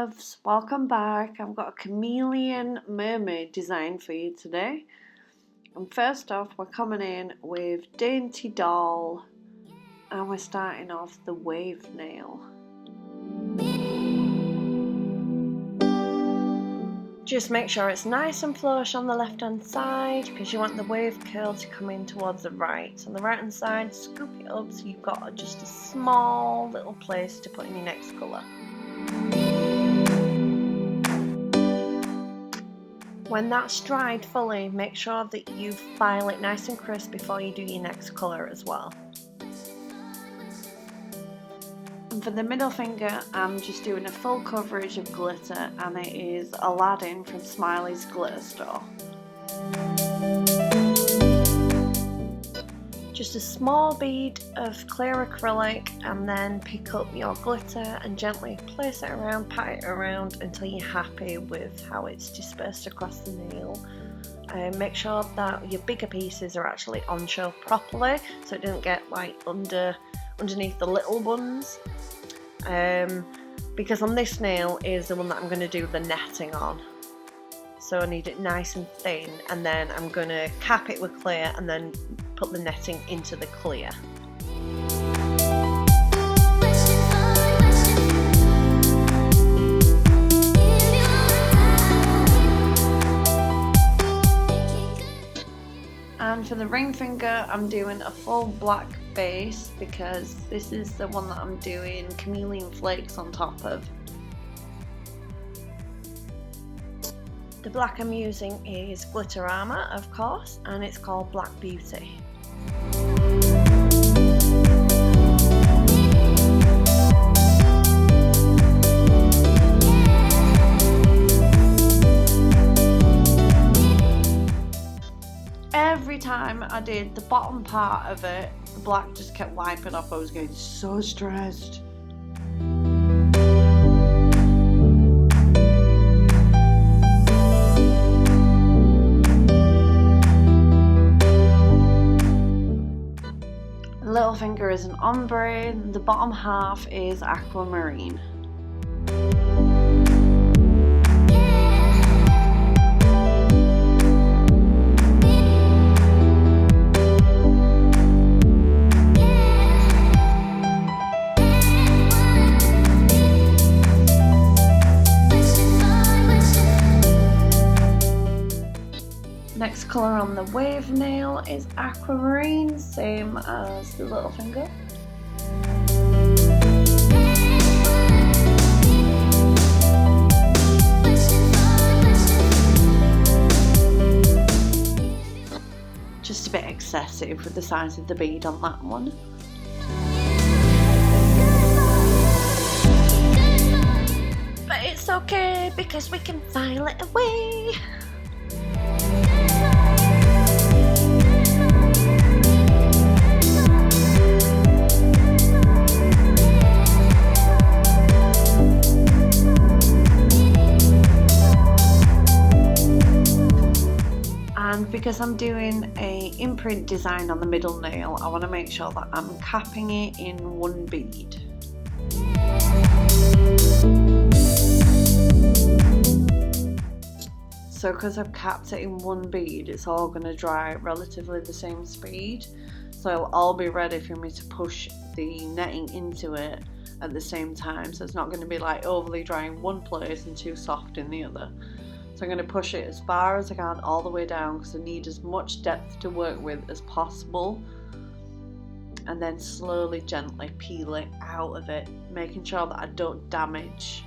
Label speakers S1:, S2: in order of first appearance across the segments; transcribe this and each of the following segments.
S1: loves, welcome back. I've got a chameleon mermaid design for you today. And first off, we're coming in with Dainty Doll and we're starting off the wave nail. Just make sure it's nice and flush on the left hand side because you want the wave curl to come in towards the right. So on the right hand side, scoop it up so you've got just a small little place to put in your next colour. When that's dried fully, make sure that you file it nice and crisp before you do your next colour as well. And for the middle finger, I'm just doing a full coverage of glitter, and it is Aladdin from Smileys glitter store. Just a small bead of clear acrylic, and then pick up your glitter and gently place it around, pat it around until you're happy with how it's dispersed across the nail. Make sure that your bigger pieces are actually on show properly so it doesn't get like underneath the little ones. Because on this nail is the one that I'm going to do the netting on. So I need it nice and thin, and then I'm going to cap it with clear and then put the netting into the clear. And for the ring finger, I'm doing a full black base because this is the one that I'm doing Chameleon Flakes on top of. The black I'm using is Glitterama, of course, and it's called Black Beauty. Every time I did the bottom part of it, the black just kept wiping off. I was getting so stressed. The little finger is an ombre, and the bottom half is Aquamarine. Next colour on the wave nail is Aquamarine, same as the little finger. Just a bit excessive with the size of the bead on that one. But it's okay because we can file it away. And because I'm doing a imprint design on the middle nail, I want to make sure that I'm capping it in one bead. So because I've capped it in one bead, it's all going to dry at relatively the same speed. So it'll all be ready for me to push the netting into it at the same time. So it's not going to be like overly dry in one place and too soft in the other. So I'm going to push it as far as I can all the way down because I need as much depth to work with as possible. And then slowly, gently peel it out of it, making sure that I don't damage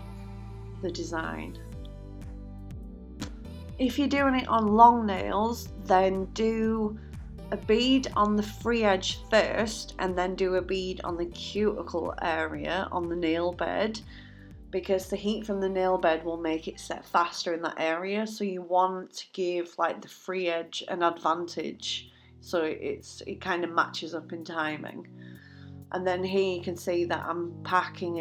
S1: the design. If you're doing it on long nails, then do a bead on the free edge first and then do a bead on the cuticle area on the nail bed, because the heat from the nail bed will make it set faster in that area. So you want to give like the free edge an advantage so it kind of matches up in timing. And then here you can see that I'm pressing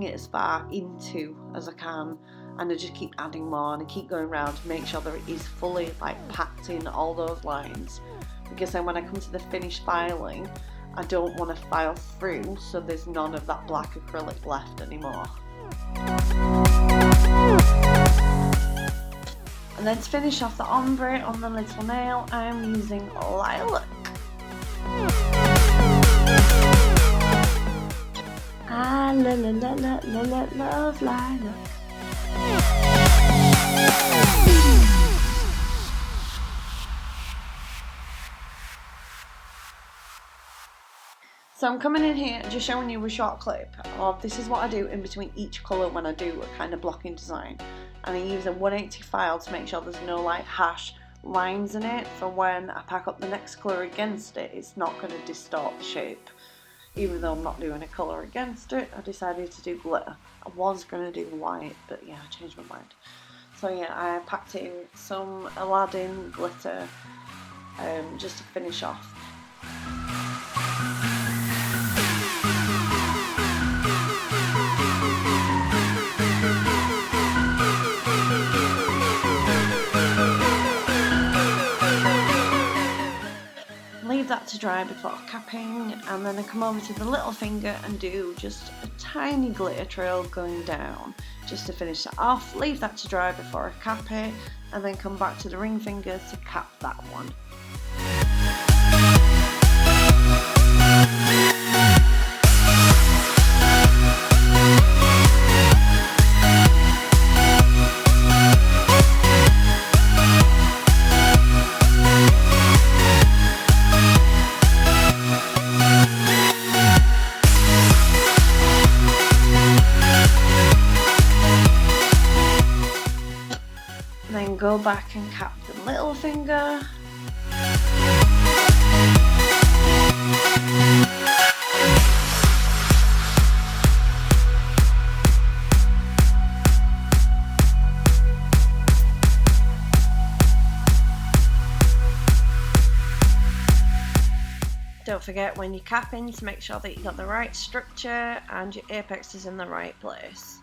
S1: it as far into as I can, and I just keep adding more and I keep going around to make sure that it is fully like packed in all those lines, because then when I come to the finished filing, I don't want to file through so there's none of that black acrylic left anymore. And then to finish off the ombre on the little nail, I'm using Lilac. I love Lilac. So I'm coming in here just showing you a short clip of this is what I do in between each colour when I do a kind of blocking design. And I use a 180 file to make sure there's no like harsh lines in it for when I pack up the next colour against it, it's not going to distort the shape. Even though I'm not doing a colour against it, I decided to do glitter. I was going to do white, but yeah, I changed my mind. So yeah, I packed in some Aladdin glitter just to finish off. Leave that to dry before capping, and then I come over to the little finger and do just a tiny glitter trail going down just to finish that off. Leave that to dry before I cap it, and then come back to the ring finger to cap that one. Then go back and cap the little finger. Don't forget when you're capping to make sure that you got the right structure and your apex is in the right place.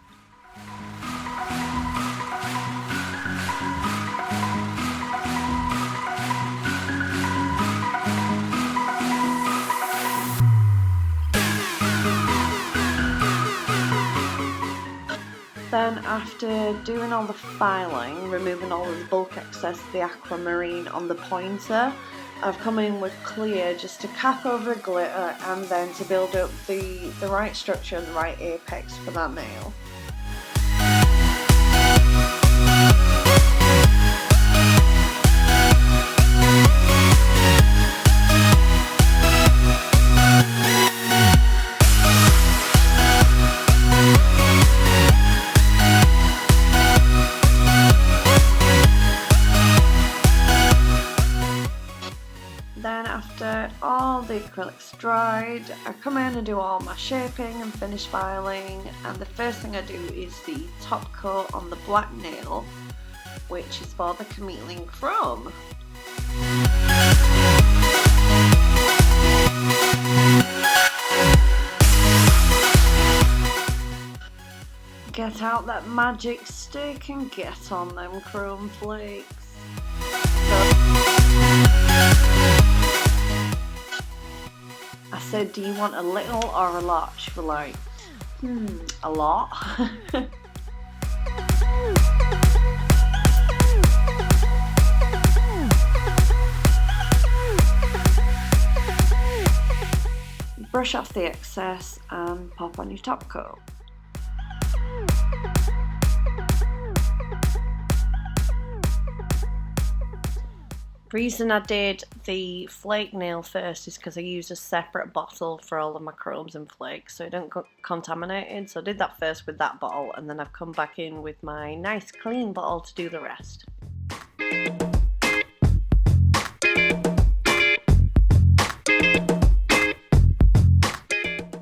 S1: Then after doing all the filing, removing all of the bulk excess, the aquamarine on the pointer, I've come in with clear just to cap over the glitter and then to build up the right structure and the right apex for that nail. Then after all the acrylics dried, I come in and do all my shaping and finish filing, and the first thing I do is the top coat on the black nail, which is for the Chameleon chrome. Get out that magic stick and get on them chrome flakes. I said, do you want a little or a lot? She was like, a lot. Brush off the excess and pop on your top coat. The reason I did the flake nail first is because I used a separate bottle for all of my chromes and flakes so it don't get contaminated. So I did that first with that bottle, and then I've come back in with my nice clean bottle to do the rest.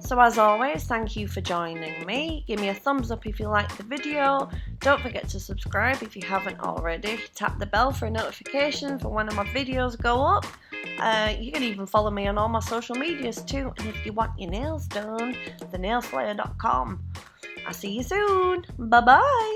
S1: So as always, thank you for joining me. Give me a thumbs up if you liked the video. Don't forget to subscribe if you haven't already. Tap the bell for a notification for when my videos go up. You can even follow me on all my social medias too. And if you want your nails done, thenailslayer.com. I'll see you soon. Bye bye.